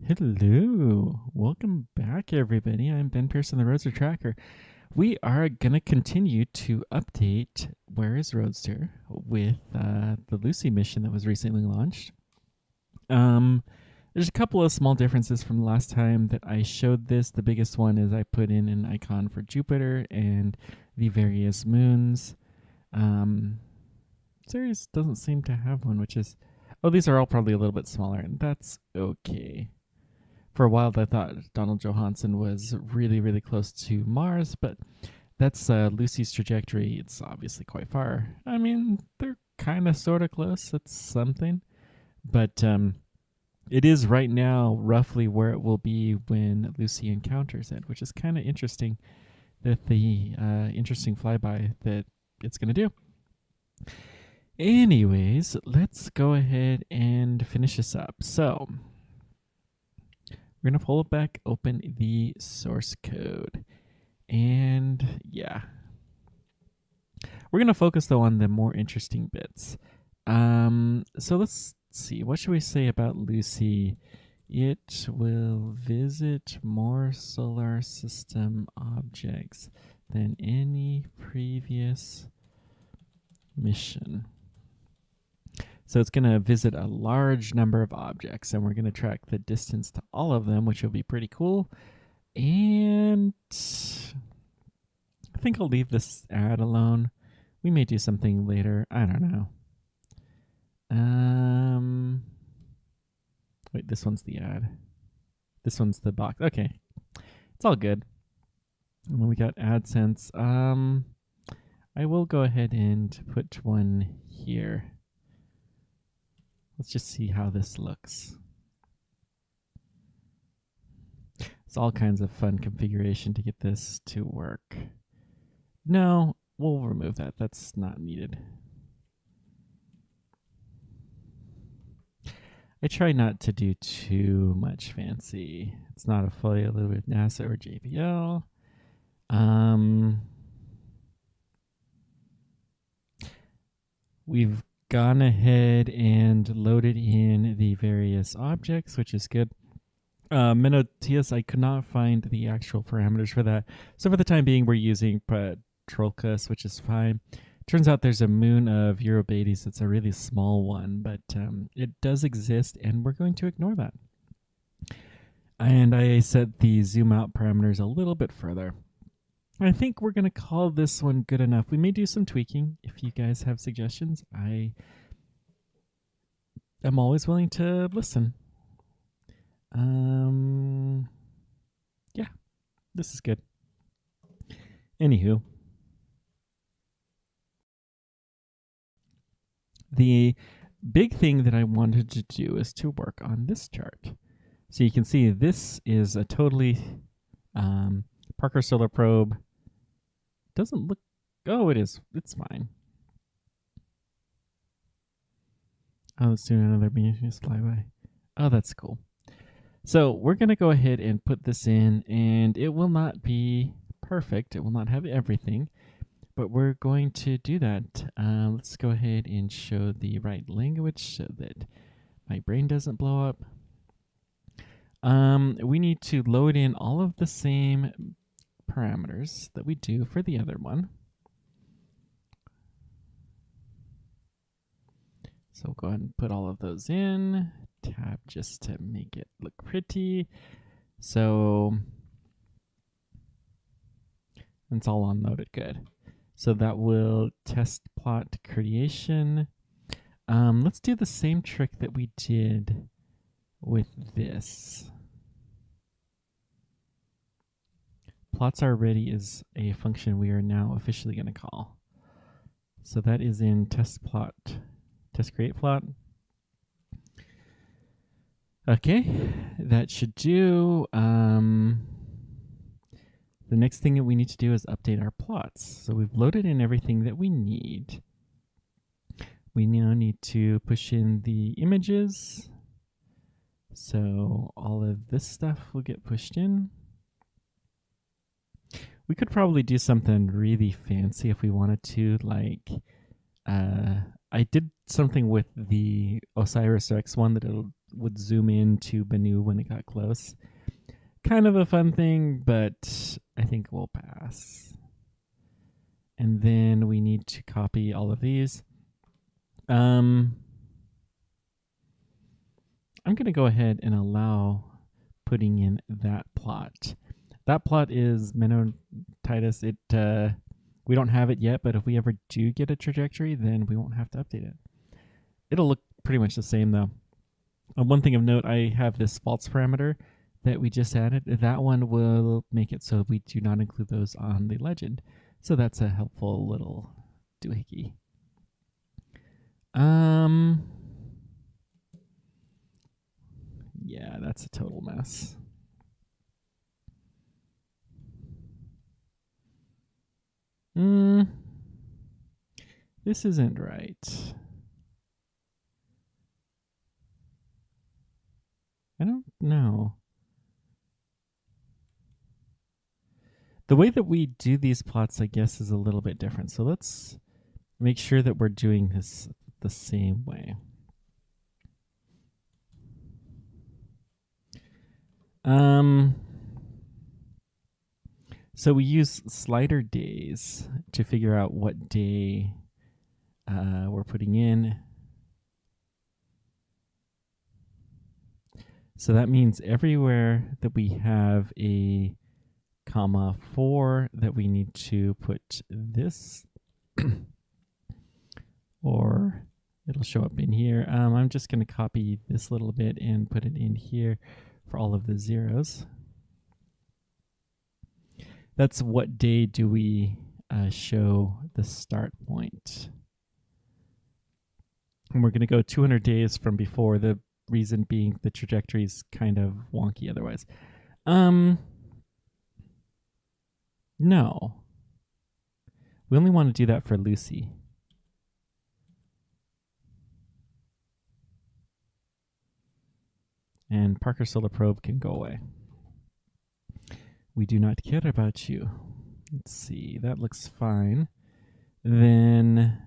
Hello, welcome back everybody. I'm Ben Pearson, the Roadster Tracker. We are going to continue to update Where is Roadster with the Lucy mission that was recently launched. There's a couple of small differences from the last time that I showed this. The biggest one is I put in an icon for Jupiter and the various moons. Ceres doesn't seem to have one, which is... Oh, these are all probably a little bit smaller, and that's okay. For a while, I thought Donald Johanson was really, really close to Mars, but that's Lucy's trajectory. It's obviously quite far. I mean, they're kind of sort of close. It's something. But it is right now roughly where it will be when Lucy encounters it, which is kind of interesting that the interesting flyby that it's going to do. Anyways, let's go ahead and finish this up. So we're going to pull it back, open the source code. And yeah, we're going to focus though on the more interesting bits. So let's see, what should we say about Lucy? It will visit more solar system objects than any previous mission. So it's going to visit a large number of objects, and we're going to track the distance to all of them, which will be pretty cool. And I think I'll leave this ad alone. We may do something later. I don't know. Wait, this one's the ad. This one's the box. Okay. It's all good. And then we got AdSense. I will go ahead and put one here. Let's just see how this looks. It's all kinds of fun configuration to get this to work. No, we'll remove that. That's not needed. I try not to do too much fancy. It's not affiliated with NASA or JPL. We've gone ahead and loaded in the various objects, which is good. Minotius, I could not find the actual parameters for that. So for the time being, we're using Patroclus, which is fine. Turns out there's a moon of Eurybates. It's a really small one, but it does exist, and we're going to ignore that. And I set the zoom out parameters a little bit further. I think we're going to call this one good enough. We may do some tweaking. If you guys have suggestions, I'm always willing to listen. Yeah, this is good. Anywho, the big thing that I wanted to do is to work on this chart. So you can see this is a totally Parker Solar Probe. Doesn't look... Oh, it is. It's fine. Oh, let's do another Beneath flyby. Oh, that's cool. So we're going to go ahead and put this in, and it will not be perfect. It will not have everything, but we're going to do that. Let's go ahead and show the right language so that my brain doesn't blow up. We need to load in all of the same parameters that we do for the other one. So we'll go ahead and put all of those in. Tab just to make it look pretty. So it's all unloaded. Good. So that will test plot creation. Let's do the same trick that we did with this. Plots are ready is a function we are now officially going to call. So that is in test plot, test create plot. Okay, that should do. The next thing that we need to do is update our plots. So we've loaded in everything that we need. We now need to push in the images. So all of this stuff will get pushed in. We could probably do something really fancy if we wanted to, like I did something with the Osiris Rex one that it'll would zoom into Banu when it got close. Kind of a fun thing, but I think we'll pass. And then we need to copy all of these. I'm going to go ahead and allow putting in that plot. That plot is Menotitis. We don't have it yet, but if we ever do get a trajectory, then we won't have to update it. It'll look pretty much the same though. One thing of note, I have this false parameter that we just added. That one will make it so we do not include those on the legend. So that's a helpful little doohickey. Yeah, that's a total mess. This isn't right. I don't know. The way that we do these plots, I guess, is a little bit different. So let's make sure that we're doing this the same way. So we use slider days to figure out what day we're putting in. So that means everywhere that we have a comma 4 that we need to put this or it'll show up in here. I'm just going to copy this little bit and put it in here for all of the zeros. That's what day do we show the start point. And we're going to go 200 days from before, the reason being the trajectory is kind of wonky otherwise. No. We only want to do that for Lucy. And Parker Solar Probe can go away. We do not care about you. Let's see, that looks fine. Then,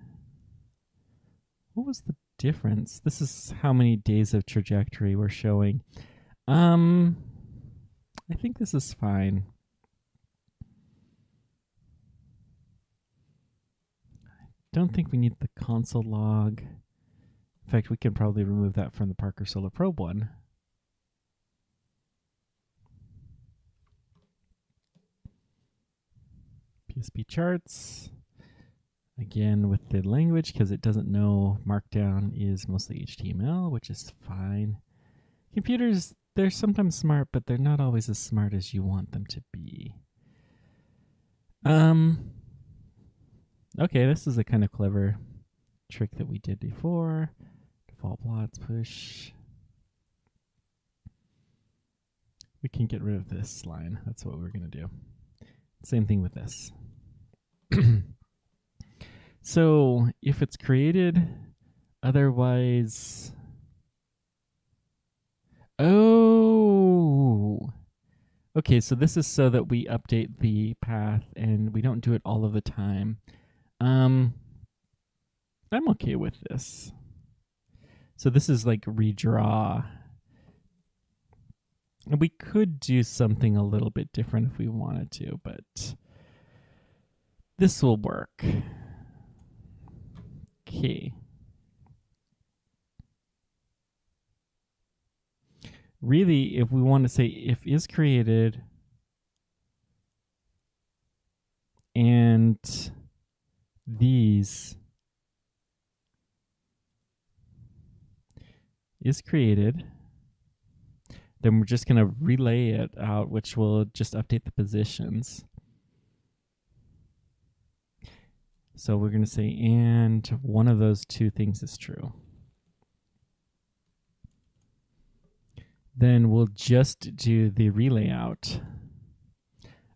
what was the difference? This is how many days of trajectory we're showing. I think this is fine. Don't think we need the console log. In fact, we can probably remove that from the Parker Solar Probe one. PSP charts. Again, with the language, because it doesn't know Markdown is mostly HTML, which is fine. Computers, they're sometimes smart, but they're not always as smart as you want them to be. Okay, this is a kind of clever trick that we did before. Default plots, push. We can get rid of this line. That's what we're going to do. Same thing with this. So if it's created, otherwise... Oh! Okay, so this is so that we update the path and we don't do it all of the time. I'm okay with this. So this is like redraw. And we could do something a little bit different if we wanted to, but this will work. Okay. Really, if we want to say if is created and these is created, then we're just going to relay it out, which will just update the positions. So we're going to say, and one of those two things is true. Then we'll just do the relay out.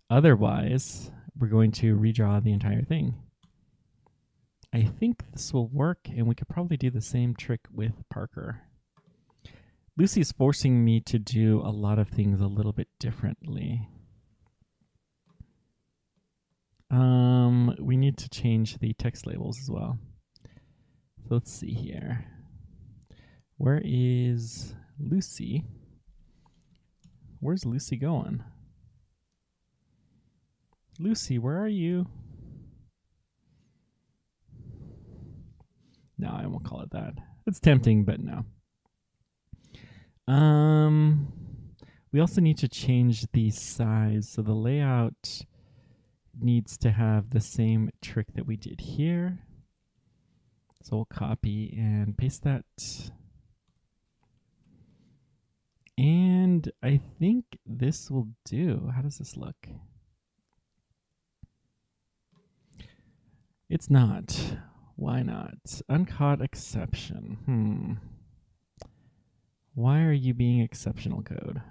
Otherwise, we're going to redraw the entire thing. I think this will work, and we could probably do the same trick with Parker. Lucy's forcing me to do a lot of things a little bit differently. We need to change the text labels as well. So let's see here. Where is Lucy. Where's Lucy going? Lucy, where are you? No, I won't call it that. It's tempting, but no. We also need to change the size. So the layout needs to have the same trick that we did here. So we'll copy and paste that. And I think this will do. How does this look? It's not. Why not? Uncaught exception. Why are you being exceptional, code?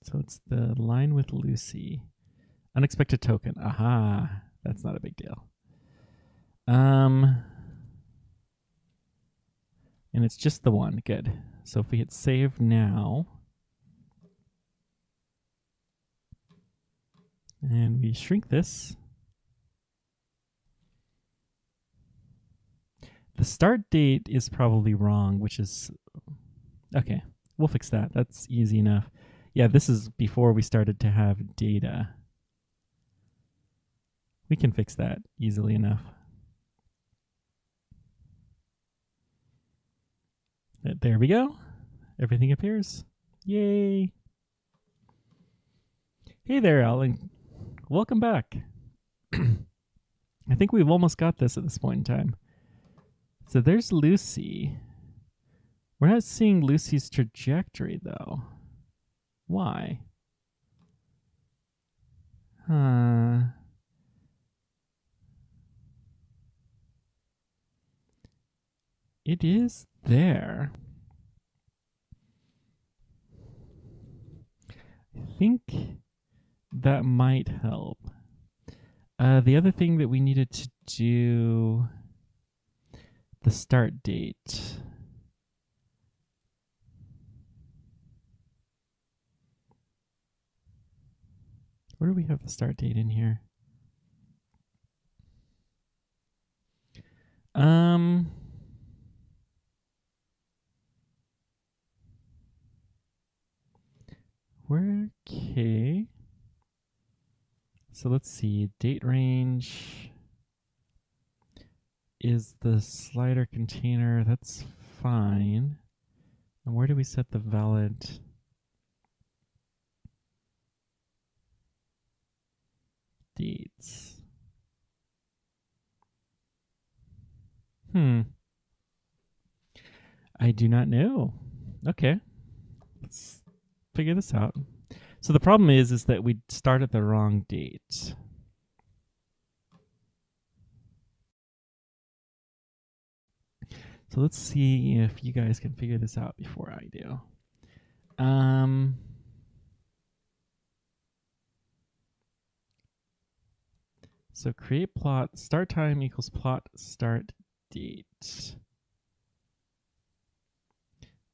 So it's the line with Lucy. Unexpected token. Aha. That's not a big deal. And it's just the one. Good. So if we hit save now, and we shrink this, the start date is probably wrong, which is, okay, we'll fix that. That's easy enough. Yeah, this is before we started to have data. We can fix that easily enough. There we go. Everything appears. Yay. Hey there, Alan. Welcome back. I think we've almost got this at this point in time. So there's Lucy. We're not seeing Lucy's trajectory, though. Why? It is there. I think that might help. The other thing that we needed to do, the start date. Where do we have the start date in here? We're okay. So let's see, date range is the slider container. That's fine. And where do we set the valid dates? I do not know. Okay. Let's figure this out. So the problem is that we start at the wrong date. So let's see if you guys can figure this out before I do. So create plot, start time equals plot start date.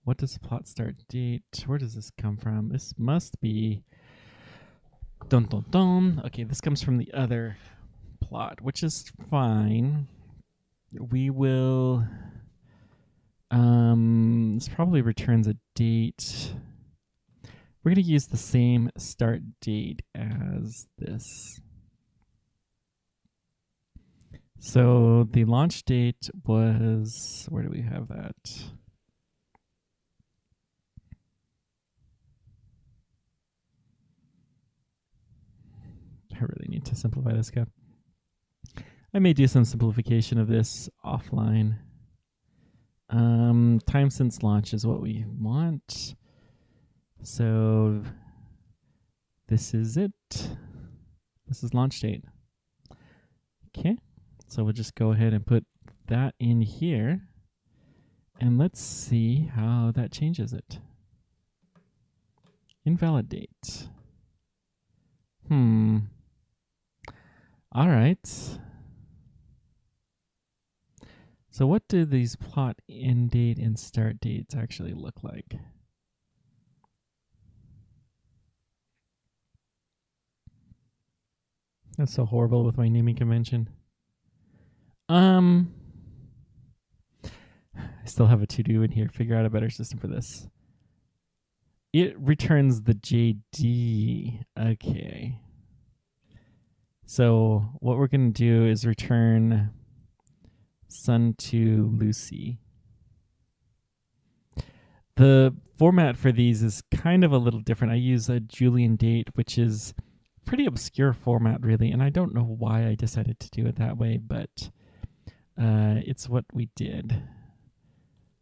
What does plot start date? Where does this come from? This must be, dun dun dun. Okay, this comes from the other plot, which is fine. We will, this probably returns a date. We're gonna use the same start date as this. So the launch date was, where do we have that? I really need to simplify this code. I may do some simplification of this offline. Time since launch is what we want. So this is it. This is launch date. Okay. So we'll just go ahead and put that in here. And let's see how that changes it. Invalidate. All right. So what do these plot end date and start dates actually look like? That's so horrible with my naming convention. I still have a to-do in here. Figure out a better system for this. It returns the JD. Okay. So what we're going to do is return Sun to Lucy. The format for these is kind of a little different. I use a Julian date, which is a pretty obscure format, really, and I don't know why I decided to do it that way, but it's what we did.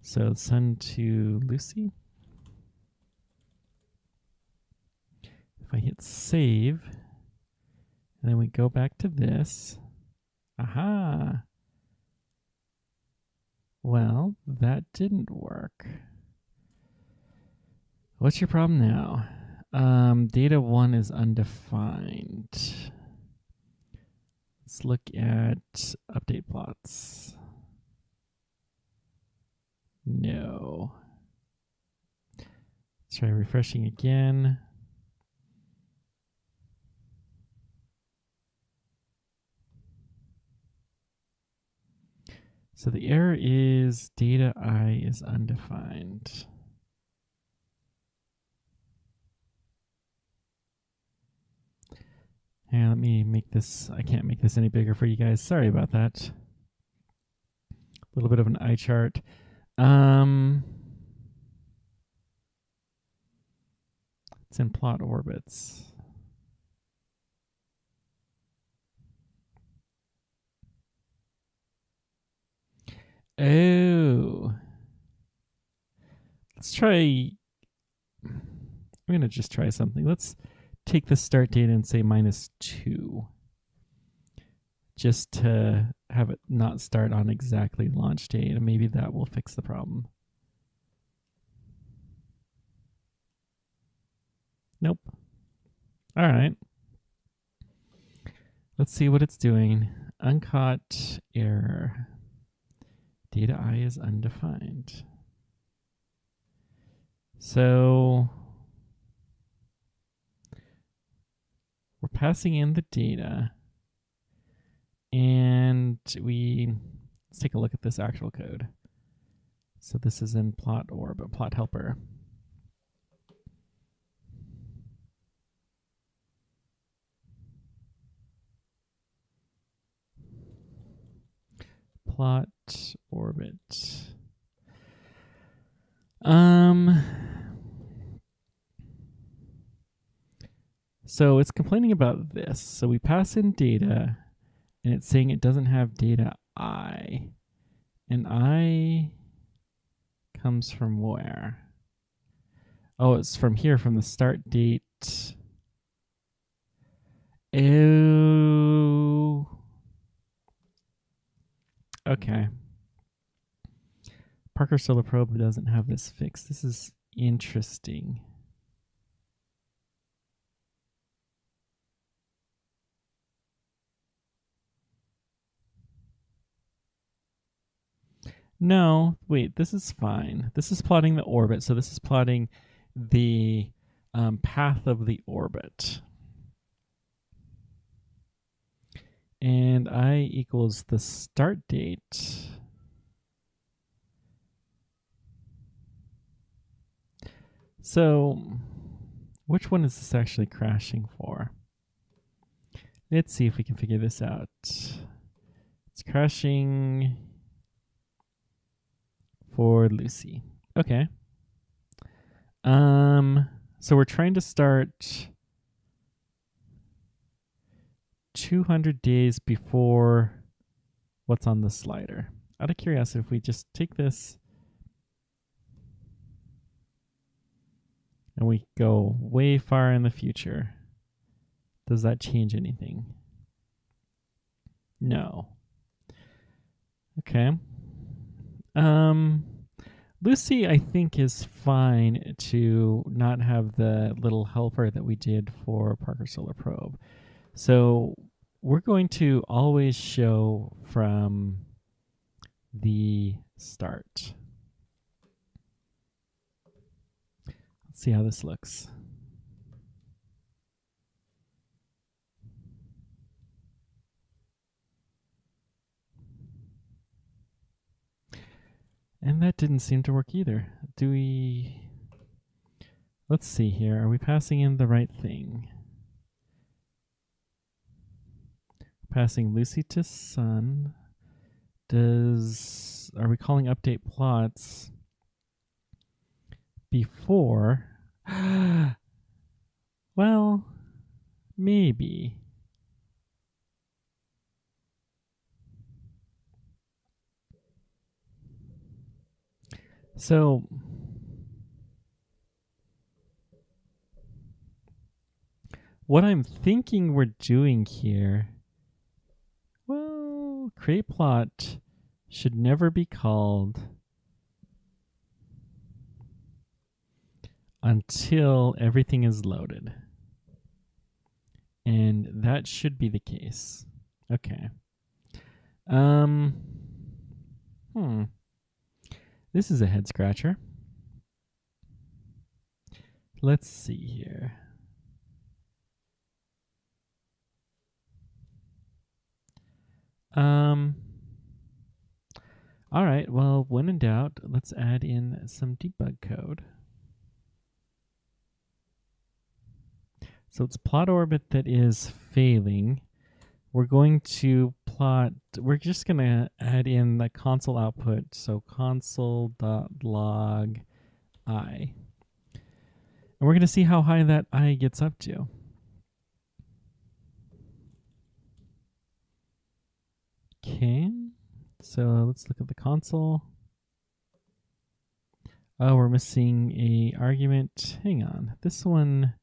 So Sun to Lucy. If I hit save, and then we go back to this. Aha! Well, that didn't work. What's your problem now? Data 1 is undefined. Let's look at update plots. No. Let's try refreshing again. So the error is data I is undefined. And let me make this, I can't make this any bigger for you guys. Sorry about that. A little bit of an eye chart. It's in plot orbits. Oh. Let's try, I'm going to just try something. Let's take the start date and say -2. Just to have it not start on exactly launch date, and maybe that will fix the problem. Nope. All right. Let's see what it's doing. Uncaught error. Data I is undefined. So we're passing in the data, and let's take a look at this actual code. So this is in plot orbit, plot helper. Plot orbit. So it's complaining about this. So we pass in data, and it's saying it doesn't have data I. And I comes from where? Oh, it's from here, from the start date. Oh. Okay. Parker Solar Probe doesn't have this fixed. This is interesting. No, wait, this is fine. This is plotting the orbit, so this is plotting the path of the orbit. And I equals the start date. So which one is this actually crashing for? Let's see if we can figure this out. It's crashing for Lucy. Okay. So we're trying to start 200 days before what's on the slider. Out of curiosity, if we just take this and we go way far in the future, does that change anything? No. Okay. Lucy, I think, is fine to not have the little helper that we did for Parker Solar Probe. So we're going to always show from the start. Let's see how this looks. And that didn't seem to work either. Do we... Let's see here. Are we passing in the right thing? Passing Lucy to Sun. Are we calling update plots before? Well, maybe. So what I'm thinking we're doing here, well, create plot should never be called until everything is loaded. And that should be the case. Okay. This is a head scratcher. Let's see here. All right, well, when in doubt, let's add in some debug code. So it's plot orbit that is failing. We're going to plot, we're just going to add in the console output. So console.log I. And we're going to see how high that I gets up to. Okay, so let's look at the console. Oh, we're missing a argument. Hang on, this one,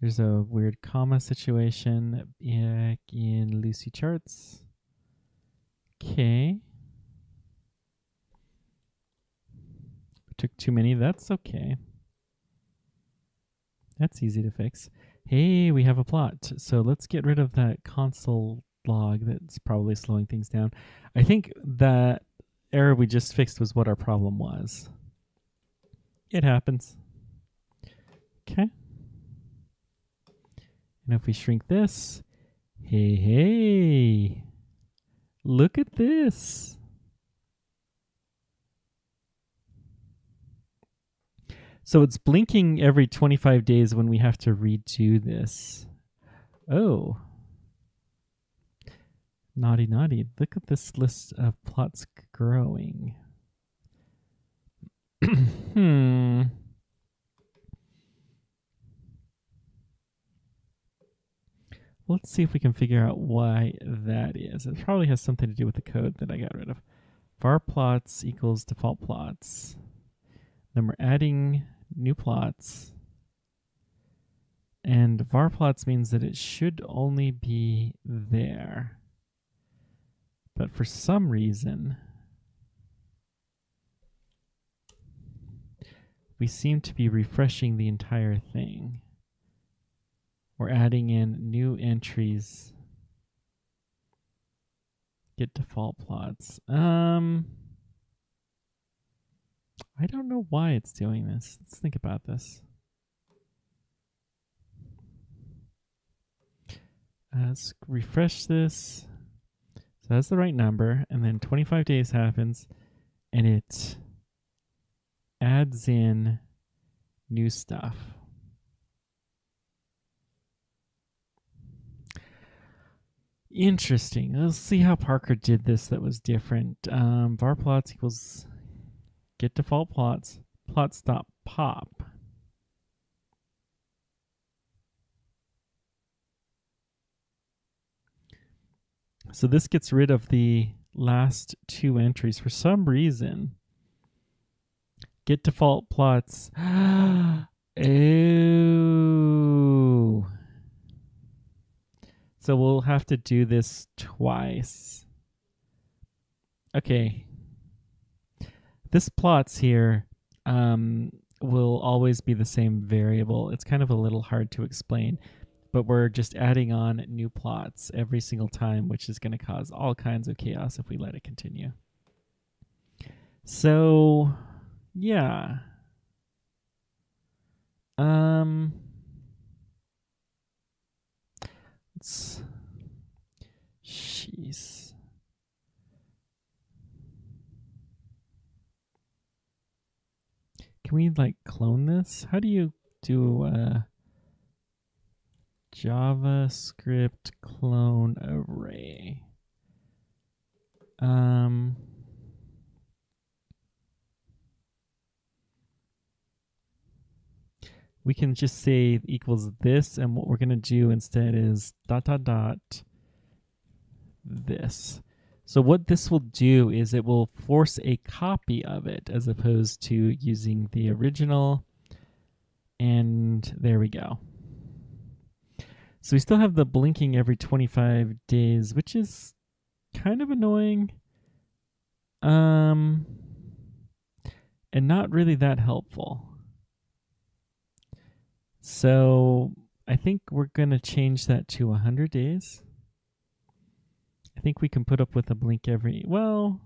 there's a weird comma situation back in Lucy charts. Okay. Took too many, that's okay. That's easy to fix. Hey, we have a plot. So let's get rid of that console log that's probably slowing things down. I think that error we just fixed was what our problem was. It happens. Okay. And if we shrink this, hey, look at this. So it's blinking every 25 days when we have to redo this. Oh. Naughty, naughty. Look at this list of plots growing. Let's see if we can figure out why that is. It probably has something to do with the code that I got rid of. Var plots equals default plots. Then we're adding new plots. And var plots means that it should only be there. But for some reason, we seem to be refreshing the entire thing. We're adding in new entries. Get default plots. I don't know why it's doing this. Let's think about this. Let's refresh this. So that's the right number. And then 25 days happens and it adds in new stuff. Interesting. Let's see how Parker did this that was different. Var plots equals get default plots, plots.pop. So this gets rid of the last two entries for some reason. Get default plots. Oh. So we'll have to do this twice. Okay. This plots here will always be the same variable. It's kind of a little hard to explain, but we're just adding on new plots every single time, which is going to cause all kinds of chaos if we let it continue. So, yeah. Jeez. can we like clone this? How do you do JavaScript clone array? We can just say equals this, and what we're going to do instead is ... this. So what this will do is it will force a copy of it as opposed to using the original. And there we go. So we still have the blinking every 25 days, which is kind of annoying. And not really that helpful. So I think we're going to change that to 100 days. I think we can put up with a blink every, well,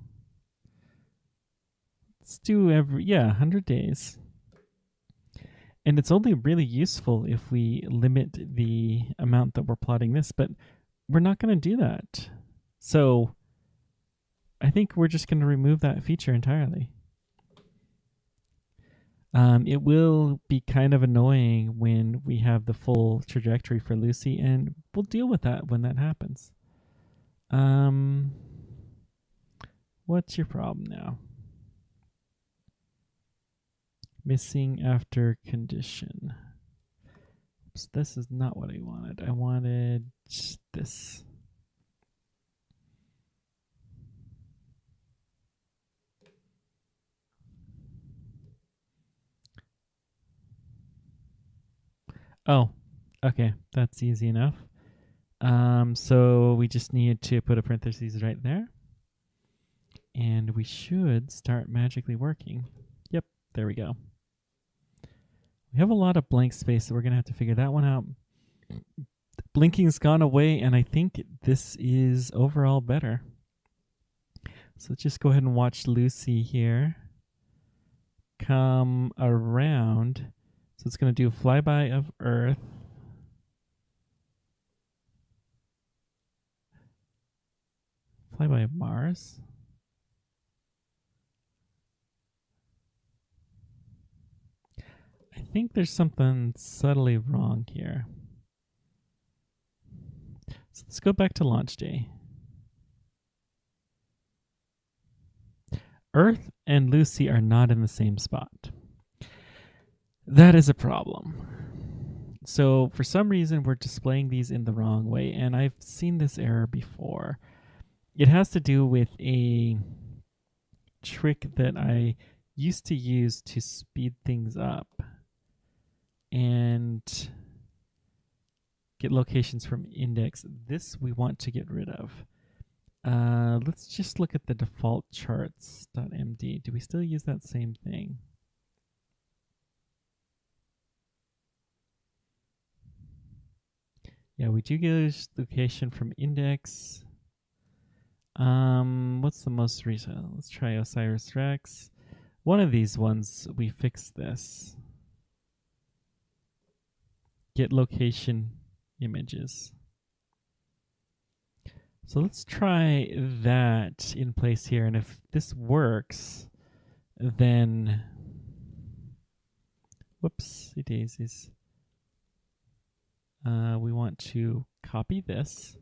let's do 100 days. And it's only really useful if we limit the amount that we're plotting this, but we're not going to do that. So I think we're just going to remove that feature entirely. It will be kind of annoying when we have the full trajectory for Lucy, and we'll deal with that when that happens. What's your problem now? Missing after condition. Oops, this is not what I wanted. I wanted this. Oh, okay, that's easy enough. So we just need to put a parentheses right there. And we should start magically working. Yep, there we go. We have a lot of blank space, so we're going to have to figure that one out. Blinking's gone away, and I think this is overall better. So let's just go ahead and watch Lucy here come around. So it's going to do a flyby of Earth. Flyby of Mars. I think there's something subtly wrong here. So let's go back to launch day. Earth and Lucy are not in the same spot. That is a problem. So for some reason, we're displaying these in the wrong way, and I've seen this error before. It has to do with a trick that I used to use to speed things up and get locations from index. This we want to get rid of. Let's just look at the default charts.md. Do we still use that same thing? Yeah, we do get location from index. What's the most recent? Let's try Osiris Rex. One of these ones, we fixed this. Get location images. So let's try that in place here. And if this works, then, whoopsie daisies. We want to copy this.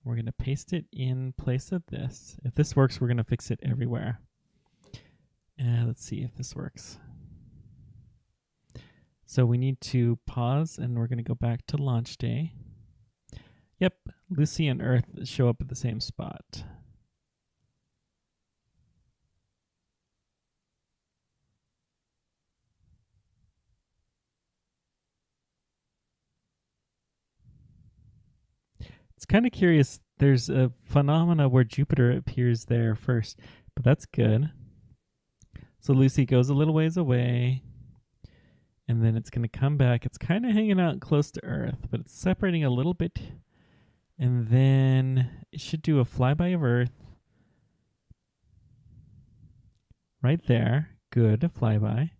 We're going to paste it in place of this. If this works, we're going to fix it everywhere. Let's see if this works. So we need to pause, and we're going to go back to launch day. Yep, Lucy and Earth show up at the same spot. It's kind of curious. There's a phenomena where Jupiter appears there first, but that's good. So Lucy goes a little ways away, and then it's going to come back. It's kind of hanging out close to Earth, but it's separating a little bit. And then it should do a flyby of Earth. Right there. Good, a flyby.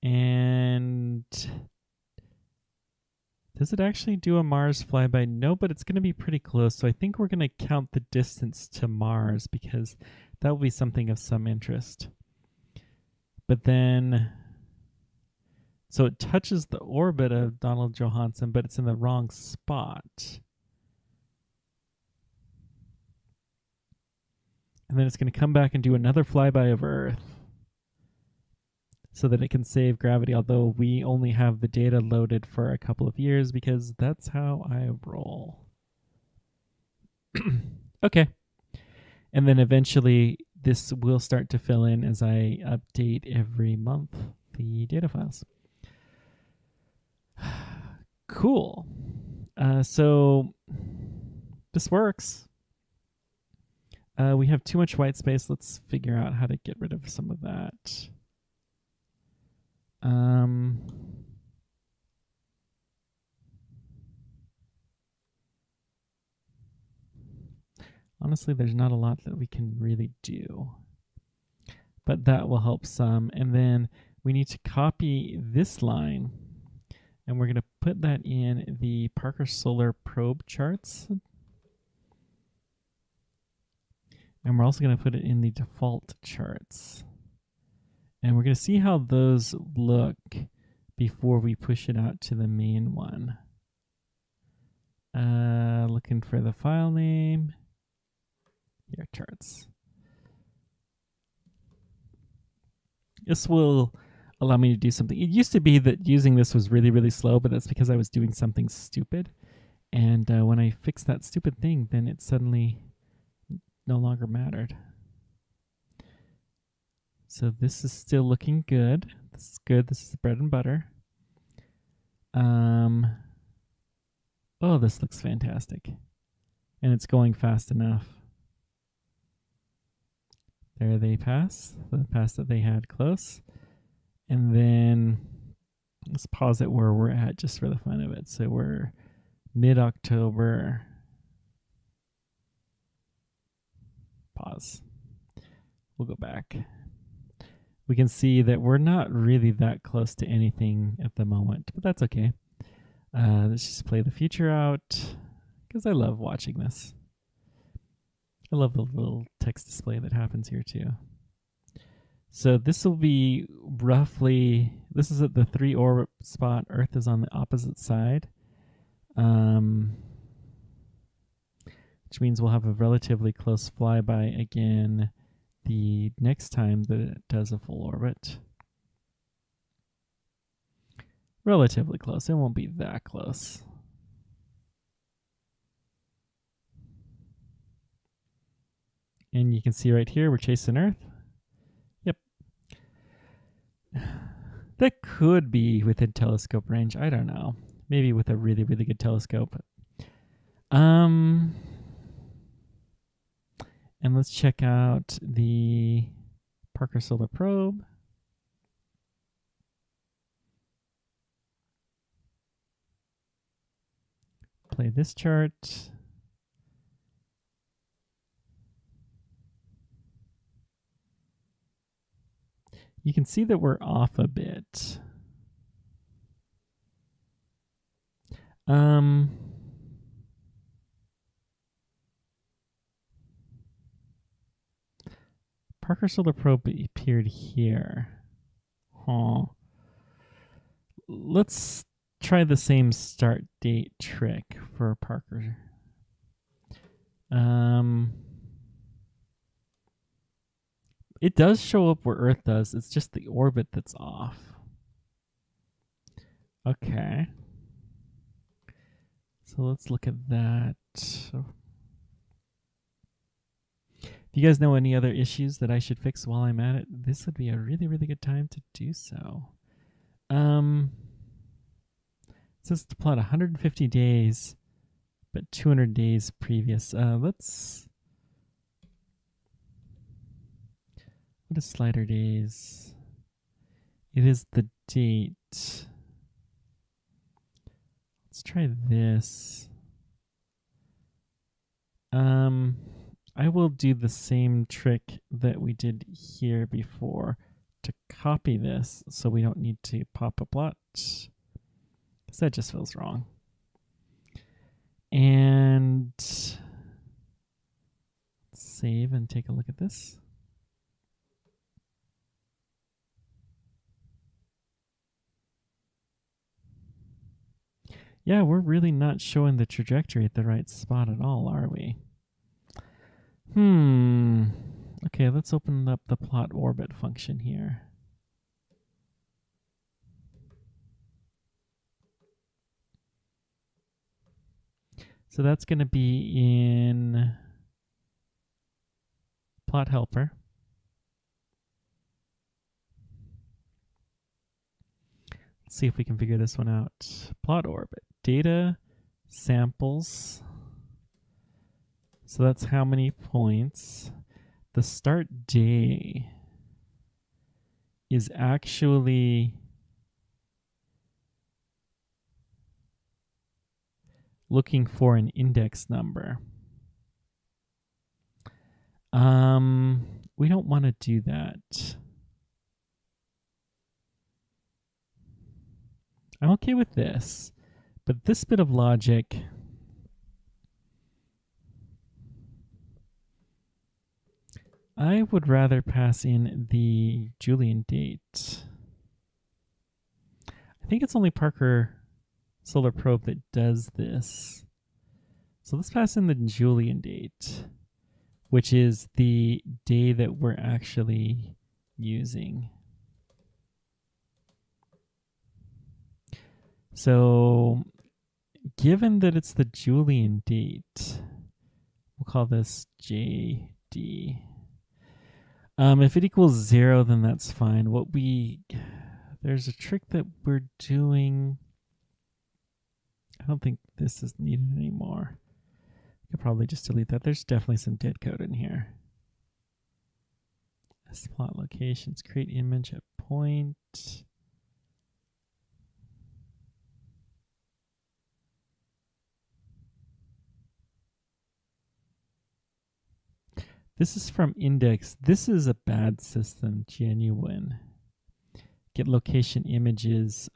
And does it actually do a Mars flyby? No, but it's going to be pretty close. So I think we're going to count the distance to Mars because that will be something of some interest. But then, so it touches the orbit of Donald Johansson, but it's in the wrong spot. And then it's going to come back and do another flyby of Earth so that it can save gravity, although we only have the data loaded for a couple of years because that's how I roll. Okay. And then eventually this will start to fill in as I update every month the data files. Cool. So this works. We have too much white space. Let's figure out how to get rid of some of that. Honestly, there's not a lot that we can really do, but that will help some. And then we need to copy this line, and we're going to put that in the Parker Solar Probe charts. And we're also going to put it in the default charts. And we're going to see how those look before we push it out to the main one. Looking for the file name. Here, charts. This will allow me to do something. It used to be that using this was really, really slow, but that's because I was doing something stupid. And when I fixed that stupid thing, then it suddenly no longer mattered. So this is still looking good. This is good. This is bread and butter. Oh, this looks fantastic. And it's going fast enough. There they pass. The pass that they had close. And then let's pause it where we're at just for the fun of it. So we're mid-October. Pause. We'll go back. We can see that we're not really that close to anything at the moment, but that's okay. Let's just play the future out because I love watching this. I love the little text display that happens here too. So this will be roughly, this is at the 3 orbit spot. Earth is on the opposite side. Which means we'll have a relatively close flyby again the next time that it does a full orbit. Relatively close. It won't be that close. And you can see right here, we're chasing Earth. Yep. That could be within telescope range. I don't know. Maybe with a really, really good telescope. And let's check out the Parker Solar Probe. Play this chart. You can see that we're off a bit. Parker Solar Probe appeared here. Huh. Let's try the same start date trick for Parker. It does show up where Earth does. It's just the orbit that's off. Okay. So let's look at that. If you guys know any other issues that I should fix while I'm at it, this would be a really, really good time to do so. It says to plot 150 days, but 200 days previous. What is slider days? It is the date. Let's try this. I will do the same trick that we did here before to copy this so we don't need to pop a plot, because that just feels wrong. And save and take a look at this. Yeah, we're really not showing the trajectory at the right spot at all, are we? Okay, let's open up the plot orbit function here. So that's going to be in plot helper. Let's see if we can figure this one out. Plot orbit, data, samples. So that's how many points. The start day is actually looking for an index number. We don't want to do that. I'm okay with this, but this bit of logic, I would rather pass in the Julian date. I think it's only Parker Solar Probe that does this. So let's pass in the Julian date, which is the day that we're actually using. So given that it's the Julian date, we'll call this JD. If it equals 0, then that's fine. There's a trick that we're doing. I don't think this is needed anymore. I could probably just delete that. There's definitely some dead code in here. Plot locations, create image at point. This is from index. This is a bad system, genuine. Get location images.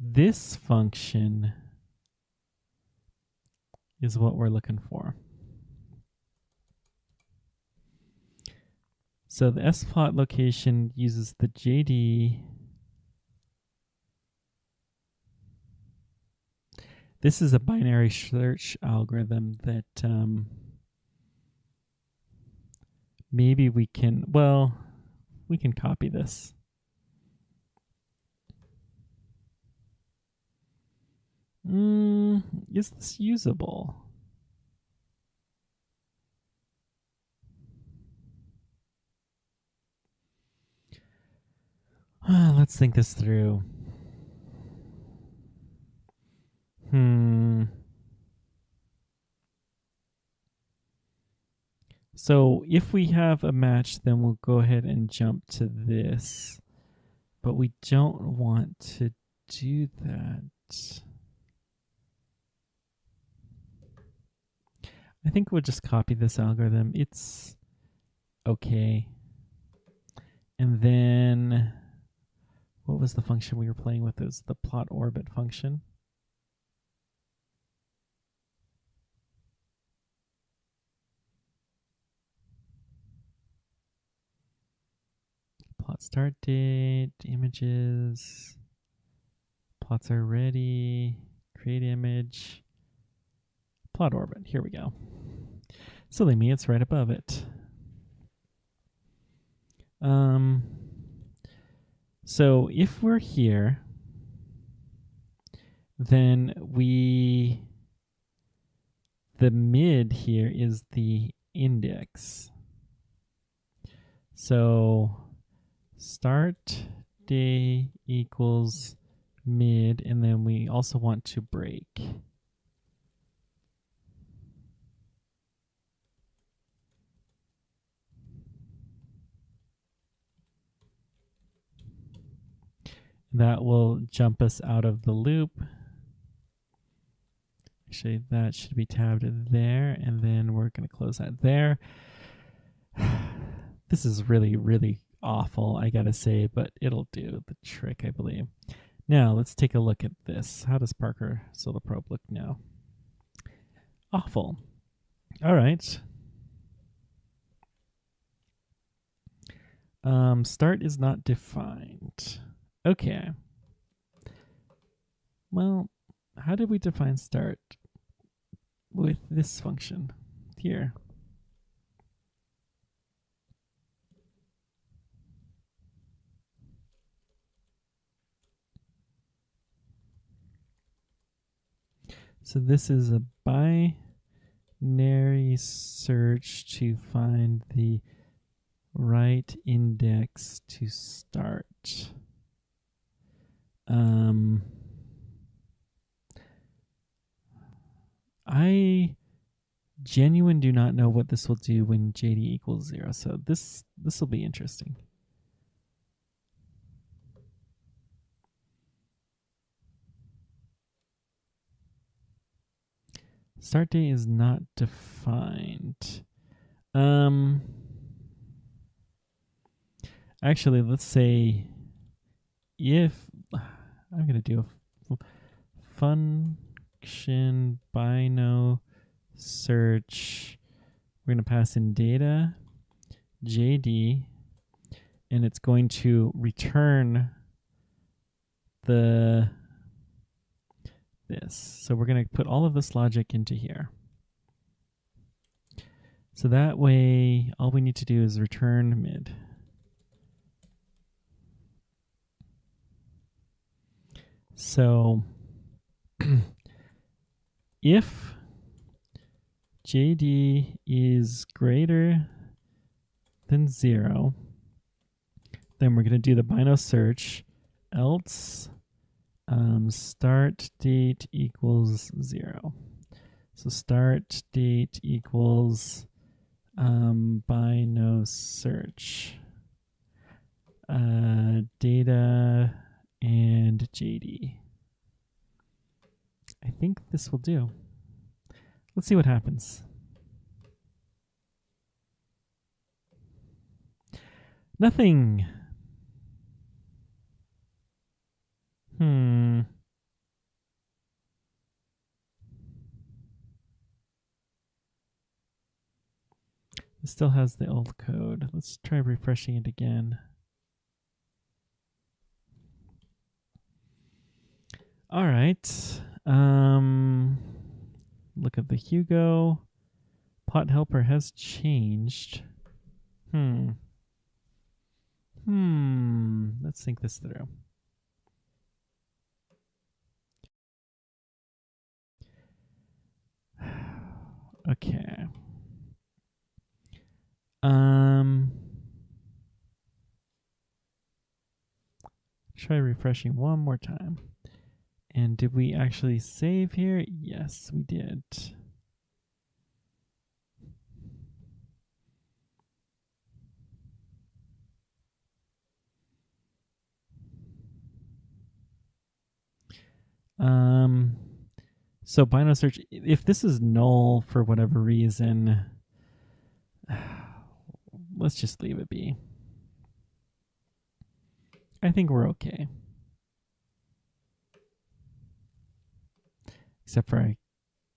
This function is what we're looking for. So the splot location uses the JD. This is a binary search algorithm that maybe we can copy this. Is this usable? Let's think this through. So if we have a match, then we'll go ahead and jump to this. But we don't want to do that. I think we'll just copy this algorithm. It's okay. And then what was the function we were playing with? It was the plot orbit function. Plot start date, images, plots are ready, create image, plot orbit. Here we go. Silly me, it's right above it. So if we're here, then the mid here is the index. So start day equals mid, and then we also want to break. That will jump us out of the loop. Actually, that should be tabbed there, and then we're going to close that there. This is really, really awful, I gotta say, but it'll do the trick, I believe. Now, let's take a look at this. How does Parker Solar Probe look now? Awful. All right. Start is not defined. Okay. Well, how did we define start with this function here? So this is a binary search to find the right index to start. I genuine do not know what this will do when JD equals 0. So this will be interesting. Start date is not defined. Actually, let's say if I'm going to do a function bino search, we're going to pass in data JD, and it's going to return this. So we're going to put all of this logic into here. So that way, all we need to do is return mid. So if JD is greater than 0, then we're going to do the bino search, else start date equals 0. So start date equals bino search data and JD. I think this will do. Let's see what happens. Nothing. It still has the old code. Let's try refreshing it again. All right. Look at the Hugo. Plot helper has changed. Let's think this through. Okay. Try refreshing one more time. And did we actually save here? Yes, we did. So bino search, if this is null for whatever reason, let's just leave it be. I think we're okay. Except for I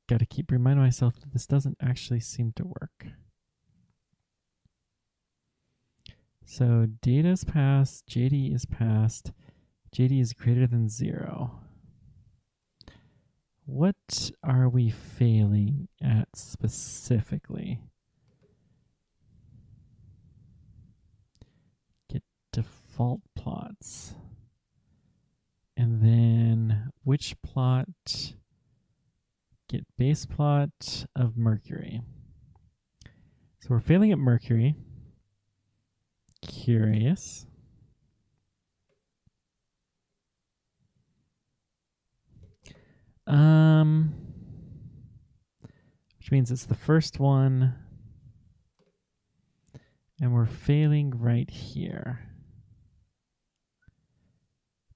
got to keep reminding myself that this doesn't actually seem to work. So data is passed, JD is passed, JD is greater than 0. What are we failing at specifically? Get default plots. And then which plot? Get base plot of Mercury. So we're failing at Mercury. Curious. Which means it's the first one. And we're failing right here.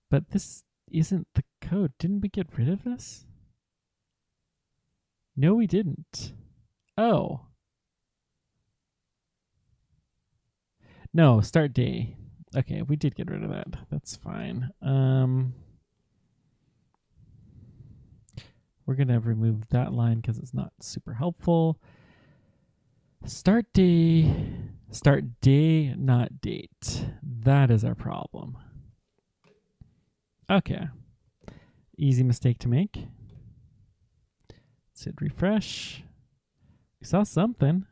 But this isn't the code. Didn't we get rid of this? No, we didn't. Oh. No, start day. Okay, we did get rid of that. That's fine. We're going to remove that line because it's not super helpful. Start day, not date. That is our problem. Okay. Easy mistake to make. Let's hit refresh. We saw something.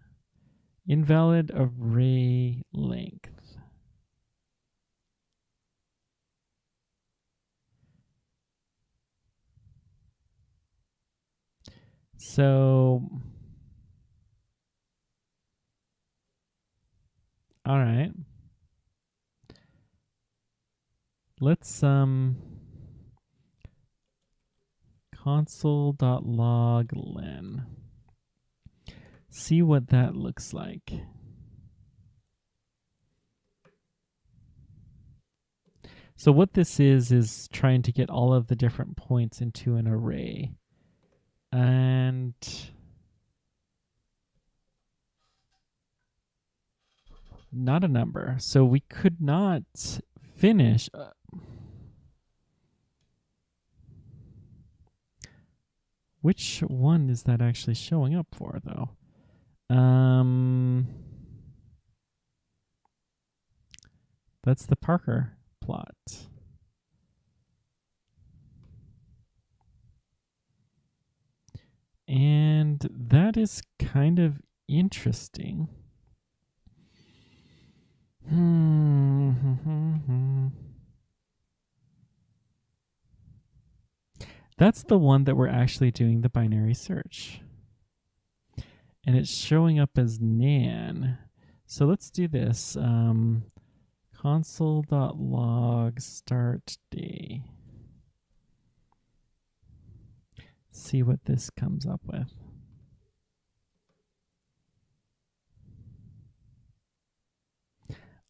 Invalid array length. So, all right. Let's console.log len. See what that looks like. So what this is trying to get all of the different points into an array. And not a number. So we could not finish. Which one is that actually showing up for, though? That's the Parker plot. And that is kind of interesting. That's the one that we're actually doing the binary search. And it's showing up as nan. So let's do this. Console.log start day. See what this comes up with.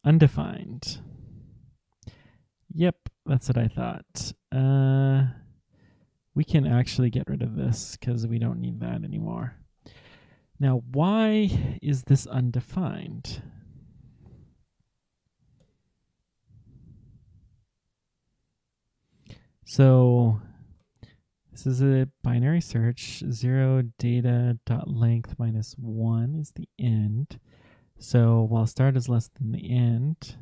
Undefined. Yep, that's what I thought. We can actually get rid of this because we don't need that anymore. Now, why is this undefined? So this is a binary search. 0 data.length minus 1 is the end. So while start is less than the end,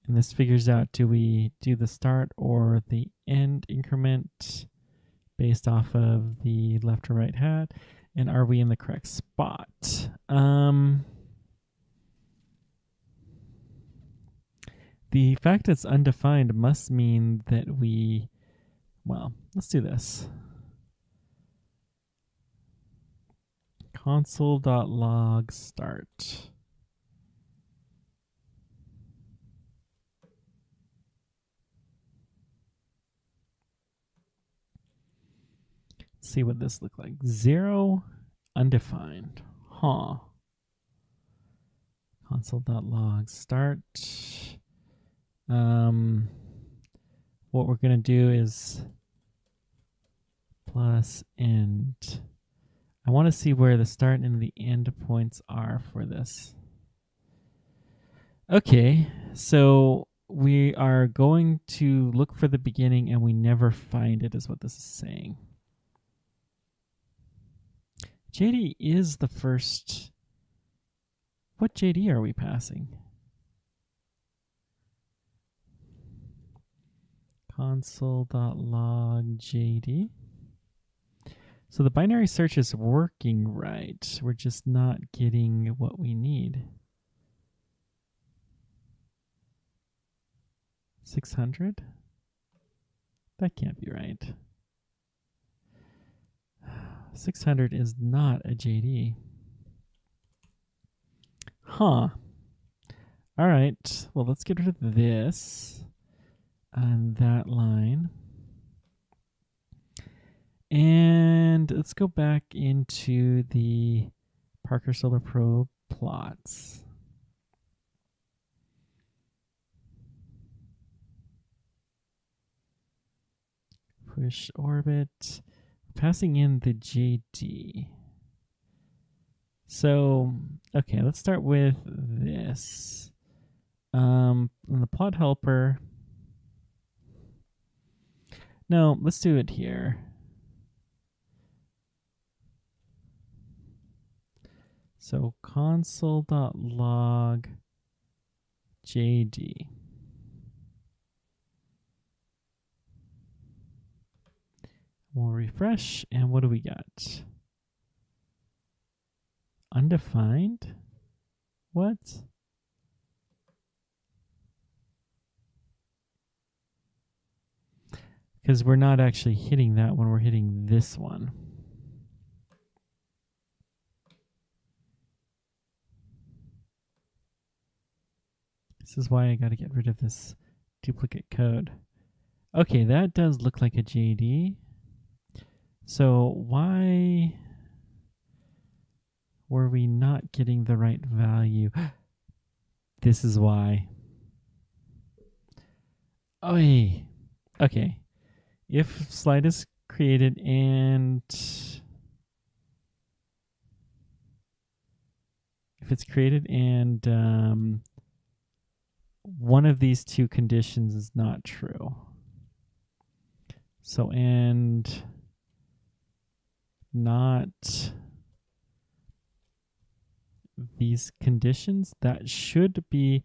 and this figures out, do we do the start or the end increment based off of the left or right hat? And are we in the correct spot? The fact it's undefined must mean that we, well, let's do this. Console.log start. See what this looks like. 0 undefined. Huh. Console.log start. What we're going to do is plus end. I want to see where the start and the end points are for this. Okay, so we are going to look for the beginning and we never find it, is what this is saying. JD is the first. What JD are we passing? Console.log JD. So the binary search is working right. We're just not getting what we need. 600? That can't be right. 600 is not a JD. Huh. All right. Well, let's get rid of this on that line. And let's go back into the Parker Solar Probe plots. Push orbit. Passing in the JD. So, okay, let's start with this. In the plot helper. No, let's do it here. So console.log JD. We'll refresh, and what do we got? Undefined? What? Because we're not actually hitting that one, we're hitting this one. This is why I got to get rid of this duplicate code. Okay, that does look like a JD. So why were we not getting the right value? This is why. Oh, okay. If slide is created and if it's created and one of these two conditions is not true. So and not these conditions, that should be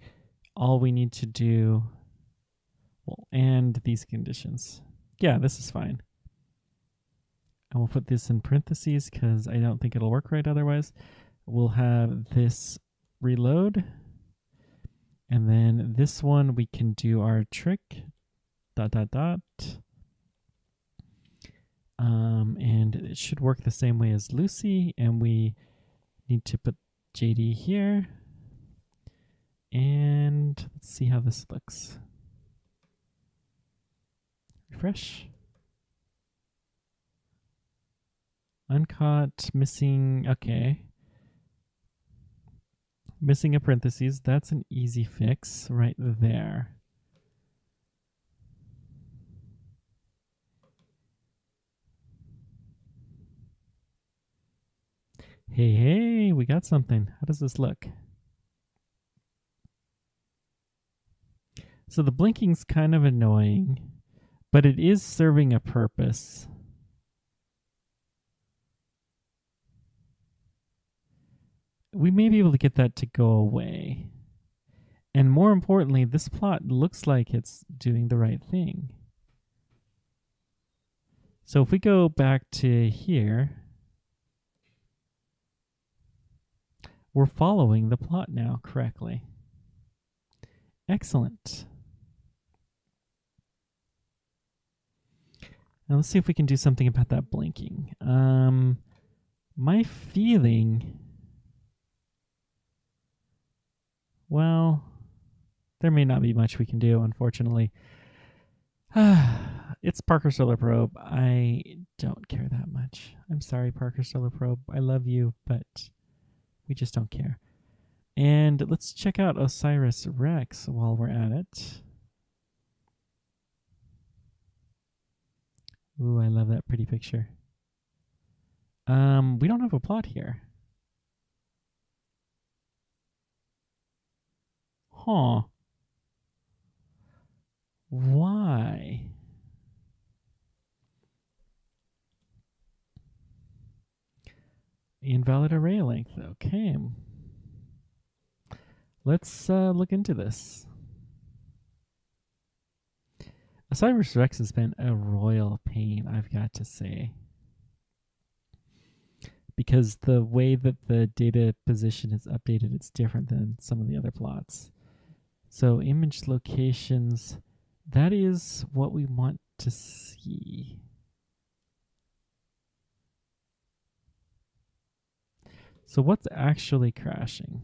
all we need to do. Well, and these conditions. Yeah, this is fine. And we'll put this in parentheses because I don't think it'll work right otherwise. We'll have this reload. And then this one, we can do our trick, ... and it should work the same way as Lucy. And we need to put JD here. And let's see how this looks. Refresh. Uncaught, missing, okay. Missing a parentheses, that's an easy fix right there. Hey, we got something. How does this look? So the blinking's kind of annoying, but it is serving a purpose. We may be able to get that to go away. And more importantly, this plot looks like it's doing the right thing. So if we go back to here, we're following the plot now correctly. Excellent. Now let's see if we can do something about that blinking. My feeling, well, there may not be much we can do, unfortunately. It's Parker Solar Probe. I don't care that much. I'm sorry, Parker Solar Probe. I love you, but we just don't care. And let's check out Osiris Rex while we're at it. Ooh, I love that pretty picture. We don't have a plot here. Huh. Why? Invalid array length. Okay. Let's look into this. Osiris Rex has been a royal pain, I've got to say. Because the way that the data position is updated, it's different than some of the other plots. So image locations, that is what we want to see. So what's actually crashing?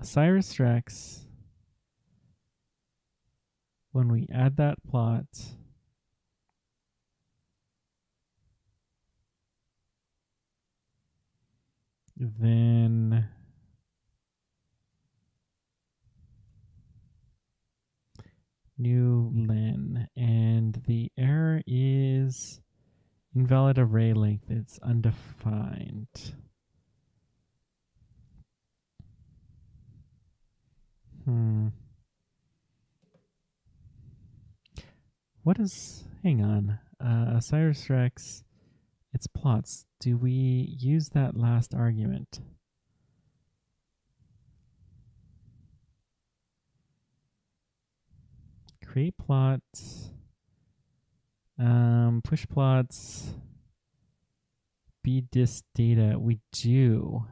Osiris Rex, when we add that plot, then new len, and the error is invalid array length. It's undefined. What is, hang on. Osiris Rex, its plots. Do we use that last argument? Create plots, push plots, bdist data. We do.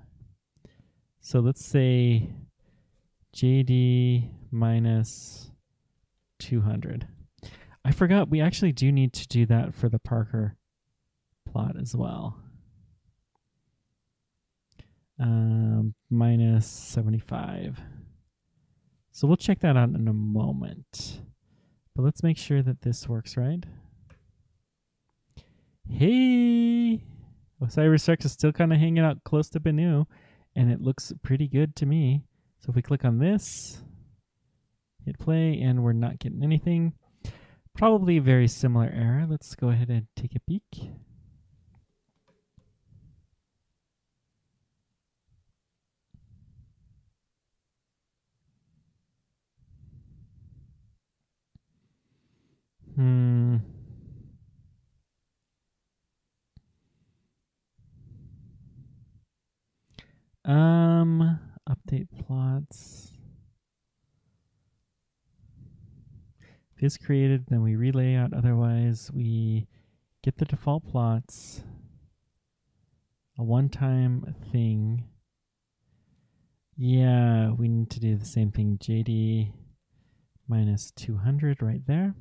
So let's say JD minus 200. I forgot we actually do need to do that for the Parker plot as well. Minus 75. So we'll check that out in a moment. But let's make sure that this works right. Hey! Osiris Rex is still kind of hanging out close to Bennu, and it looks pretty good to me. So if we click on this, hit play, and we're not getting anything. Probably a very similar error. Let's go ahead and take a peek. Update plots. If it's created, then we relay out. Otherwise, we get the default plots. A one-time thing. Yeah, we need to do the same thing. JD minus 200 right there.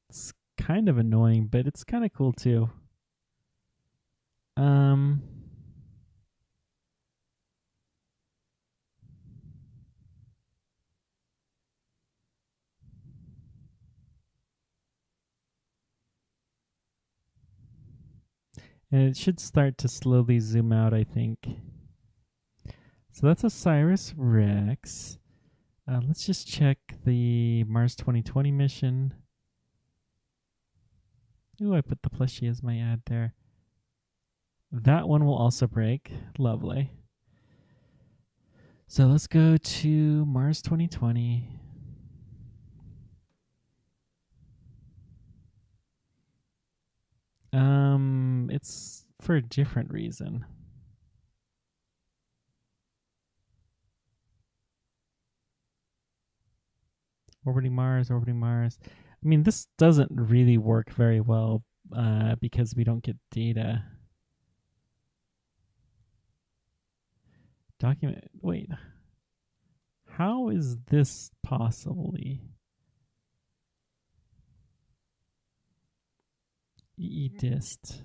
It's kind of annoying, but it's kind of cool too. And it should start to slowly zoom out, I think. So that's Osiris Rex. Let's just check the Mars 2020 mission. Ooh, I put the plushie as my ad there. That one will also break. Lovely. So let's go to Mars 2020. It's for a different reason. Orbiting Mars, orbiting Mars. I mean, this doesn't really work very well because we don't get data. Document, wait. How is this possibly? EEDIST.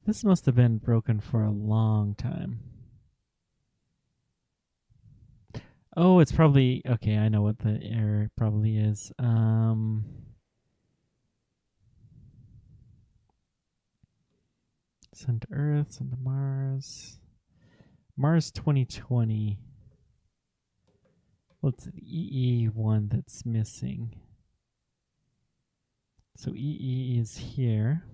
This must have been broken for a long time. Oh, it's probably, okay, I know what the error probably is. Send to Earth, send to Mars. Mars 2020. Well, it's the EE one that's missing. So EE is here.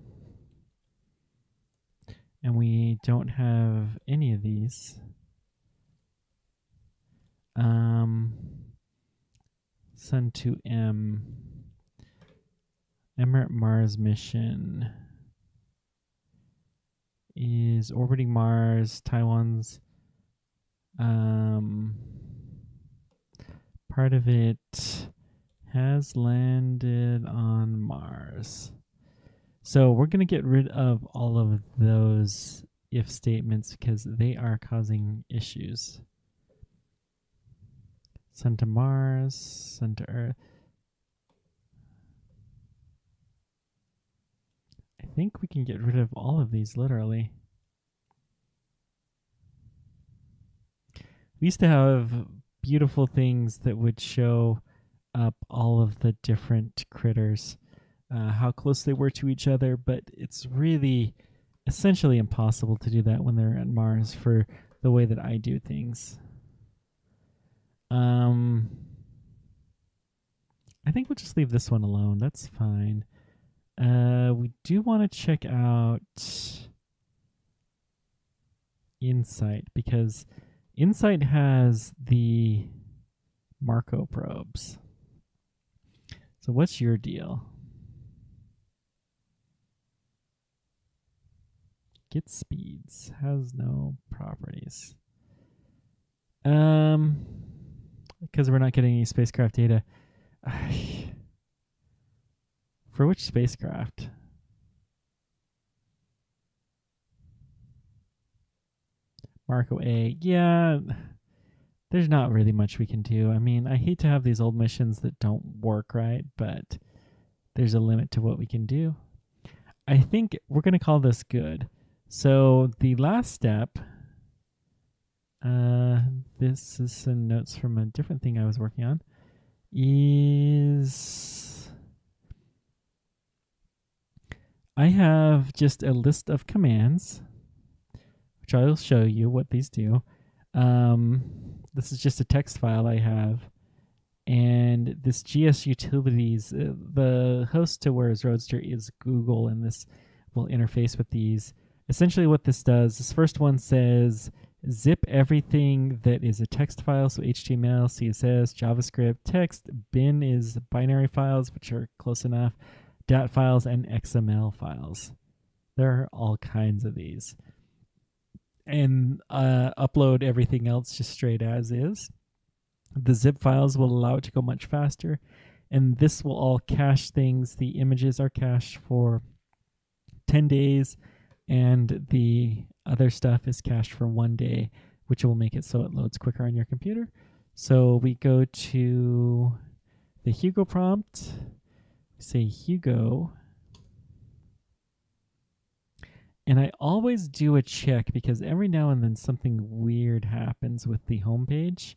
And we don't have any of these. Sun to M. Emirate Mars mission is orbiting Mars. Taiwan's part of it has landed on Mars. So we're going to get rid of all of those if statements because they are causing issues. Sun to Mars, Sun to Earth. I think we can get rid of all of these literally. We used to have beautiful things that would show up all of the different critters, how close they were to each other, but it's really essentially impossible to do that when they're at Mars for the way that I do things. I think we'll just leave this one alone. That's fine. We do want to check out Insight, because Insight has the Marco probes. So what's your deal? Get speeds has no properties. Because we're not getting any spacecraft data. For which spacecraft? Marco A. Yeah, there's not really much we can do. I mean, I hate to have these old missions that don't work right, but there's a limit to what we can do. I think we're going to call this good. So the last step, this is some notes from a different thing I was working on, is I have just a list of commands, which I will show you what these do. This is just a text file I have. And this GS Utilities, the host to where's Roadster is Google, and this will interface with these. Essentially what this does, this first one says zip everything that is a text file, so HTML, CSS, JavaScript, text. Bin is binary files, which are close enough, DAT files, and XML files. There are all kinds of these. And upload everything else just straight as is. The zip files will allow it to go much faster, and this will all cache things. The images are cached for 10 days, and the other stuff is cached for 1 day, which will make it so it loads quicker on your computer. So we go to the Hugo prompt, say Hugo, and I always do a check because every now and then something weird happens with the homepage.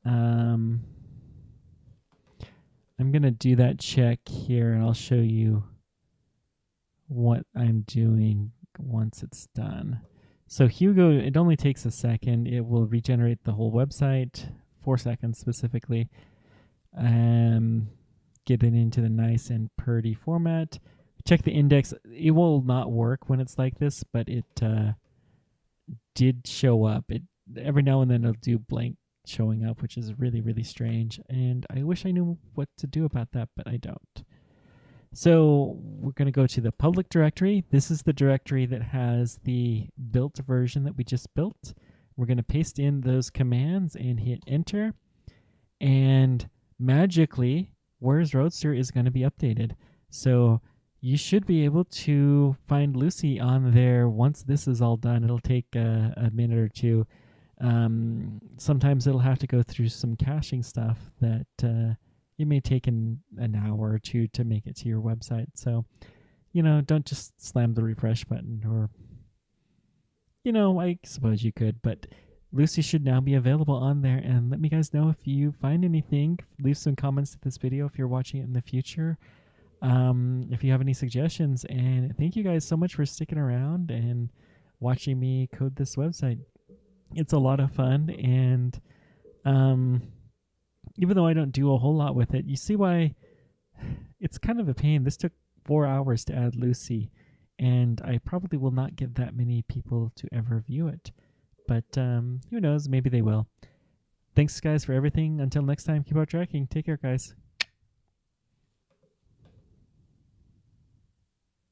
I'm going to do that check here, and I'll show you what I'm doing once it's done. So Hugo, it only takes a second. It will regenerate the whole website, 4 seconds specifically. Get it into the nice and pretty format. Check the index. It will not work when it's like this, but it did show up. Every now and then it'll do blank showing up, which is really, really strange. And I wish I knew what to do about that, but I don't. So we're going to go to the public directory. This is the directory that has the built version that we just built. We're going to paste in those commands and hit enter. And magically, Where's Roadster is going to be updated. So you should be able to find Lucy on there once this is all done. It'll take a minute or two. Sometimes it'll have to go through some caching stuff that it may take an hour or two to make it to your website. So, don't just slam the refresh button, or, I suppose you could, but Lucy should now be available on there. And let me guys know if you find anything. Leave some comments to this video if you're watching it in the future. If you have any suggestions. And thank you guys so much for sticking around and watching me code this website. It's a lot of fun, and even though I don't do a whole lot with it, you see why it's kind of a pain. This took 4 hours to add Lucy, and I probably will not get that many people to ever view it. But who knows? Maybe they will. Thanks, guys, for everything. Until next time, keep out tracking. Take care, guys.